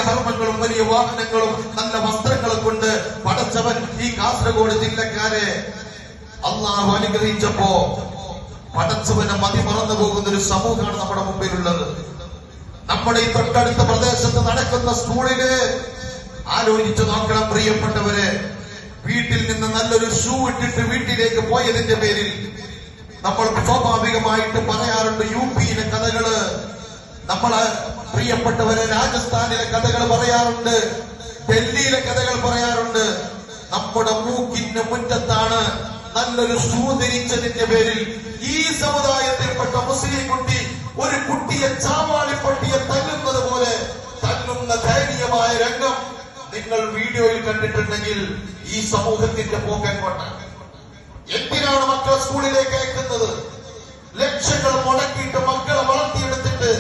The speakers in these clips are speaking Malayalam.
ഹർമ്മങ്ങളും വലിയ വാഹനങ്ങളും നല്ല വസ്ത്രങ്ങളും കൊണ്ട് പടച്ചവൻ ഈ കാസർഗോഡ് ജില്ലക്കാരെ അള്ളാഹു അനുഗ്രഹിച്ചപ്പോ പടച്ചവനെ മതിമറന്നു പോകുന്ന ഒരു സമൂഹമാണ് നമ്മുടെ മുമ്പിലുള്ളത്. നമ്മുടെ ഈ തൊട്ടടുത്ത പ്രദേശത്ത് നടക്കുന്ന സ്കൂളില് ആലോചിച്ചു നോക്കണം പ്രിയപ്പെട്ടവരെ. വീട്ടിൽ നിന്ന് നല്ലൊരു ഷൂ ഇട്ടിട്ട് വീട്ടിലേക്ക് പോയതിന്റെ പേരിൽ നമ്മൾ സ്വാഭാവികമായിട്ട് പറയാറുണ്ട് യുപിയിലെ കഥകള്, നമ്മള് പ്രിയപ്പെട്ടവരെ രാജസ്ഥാനിലെ കഥകൾ പറയാറുണ്ട്, ഡൽഹിയിലെ കഥകൾ പറയാറുണ്ട്. നമ്മുടെ മൂക്കിന്റെ മുറ്റത്താണ് നല്ലൊരു ഷൂ ധരിച്ചതിന്റെ പേരിൽ ഈ സമുദായത്തിൽപ്പെട്ട മുസ്ലിം കുട്ടി ഒരു കുട്ടിയെ ചാവാളിപ്പട്ടിയെ തല്ലുന്നത് പോലെ തല്ലുന്ന ദയനീയമായ രംഗം നിങ്ങൾ വീഡിയോയിൽ കണ്ടിട്ടുണ്ടെങ്കിൽ ഈ സമൂഹത്തിന്റെ പോക്കെങ്ങോട്ടാണ്? എന്തിനാണ് മക്കളെ സ്കൂളിലേക്ക് അയക്കുന്നത്? ലക്ഷങ്ങൾ മുടക്കിയിട്ട് മക്കളെ വളർത്തിയെടുത്തിട്ട്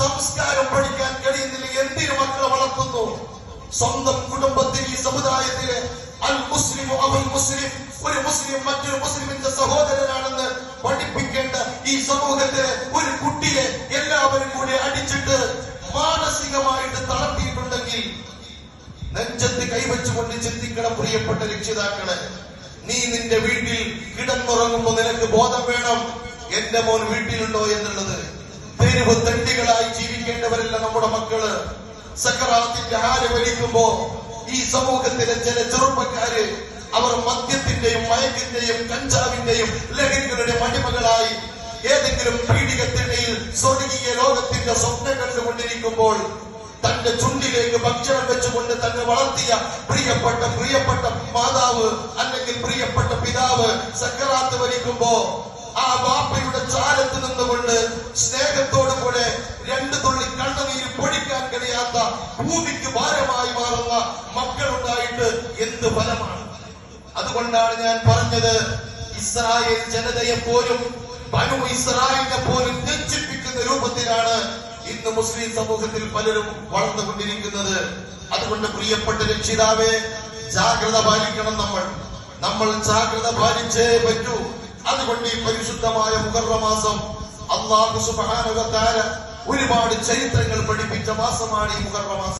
സംസ്കാരം പഠിക്കാൻ കഴിയുന്നില്ല. എന്തിനു മക്കളെ വളർത്തുന്നു? സ്വന്തം കുടുംബത്തിൽ ഈ സമുദായത്തിലെ അൽ മുസ്ലിം അവൽ മുസ്ലിം, ഒരു മുസ്ലിം മറ്റൊരു മുസ്ലിമിന്റെ സഹോദരനാണെന്ന് പഠിപ്പിക്കേണ്ട ഈ സമൂഹത്തിലെ ഒരു കുട്ടിയെ എല്ലാവരും കൂടി അടിച്ചിട്ട് മാനസികമായിട്ട് തളർത്തിയിട്ടുണ്ടെങ്കിൽ നെഞ്ചത്ത് കൈവച്ചുകൊണ്ട് ചിന്തിക്കണം പ്രിയപ്പെട്ട രക്ഷിതാക്കളെ. നീ നിന്റെ വീട്ടിൽ കിടന്നുറങ്ങുമ്പോ നിനക്ക് ബോധം വേണം, എന്റെ മോൻ വീട്ടിലുണ്ടോ എന്നുള്ളത്. തെരുവ് തെണ്ടികളായി ജീവിക്കേണ്ടവരല്ല നമ്മുടെ മക്കള്. സക്കറാത്തിന്റെ ഹാര വലിക്കുമ്പോ ഈ സമൂഹത്തിലെ ചില ചെറുപ്പക്കാര് അവർ മദ്യത്തിന്റെയും മയക്കിന്റെയും കഞ്ചാവിന്റെയും ലഹരികളുടെ അടിമകളായി ഏതെങ്കിലും പീഡികത്തിനിടയിൽ സ്വർഗീയ ലോകത്തിന്റെ സ്വപ്നം കണ്ടുകൊണ്ടിരിക്കുമ്പോൾ തന്റെ ചുണ്ടിലേക്ക് ഭക്ഷണം വെച്ചുകൊണ്ട് തന്നെ വളർത്തിയ പ്രിയപ്പെട്ട മാതാവ് അല്ലെങ്കിൽ പ്രിയപ്പെട്ട പിതാവ് സക്കറാത്ത് വലിക്കുമ്പോ ആ ബാപ്പയുടെ ചാരത്ത് നിന്നുകൊണ്ട് സ്നേഹത്തോടു കൂടെ രണ്ടു തുള്ളി കണ്ണുനീര് പൊടിക്കാൻ കഴിയാത്ത ഭൂമിക്ക് ഭാരമായി മാറുന്ന മക്കളുണ്ടായിട്ട് എന്ത് ഫലമാണ്? അതുകൊണ്ടാണ് ഞാൻ പറഞ്ഞത്, ഇസ്രായേൽ ജനതയെ പോലും ബനു ഇസ്രായേലിനെ പോലും നെഞ്ചിപ്പിക്കുന്ന രൂപത്തിലാണ് ഇന്ന് മുസ്ലിം സമൂഹത്തിൽ പലരും വളർന്നുകൊണ്ടിരിക്കുന്നത്. അതുകൊണ്ട് പ്രിയപ്പെട്ട രക്ഷിതാവേ, ജാഗ്രത പാലിക്കണം. നമ്മൾ ജാഗ്രത പാലിച്ചേ പറ്റൂ. അതുകൊണ്ട് ഈ പരിശുദ്ധമായ മുഹറം മാസം അല്ലാഹു സുബ്ഹാനഹു വ തആല ഒരുപാട് ചരിത്രങ്ങൾ പഠിപ്പിച്ച മാസമാണ് ഈ മുഹറം മാസം.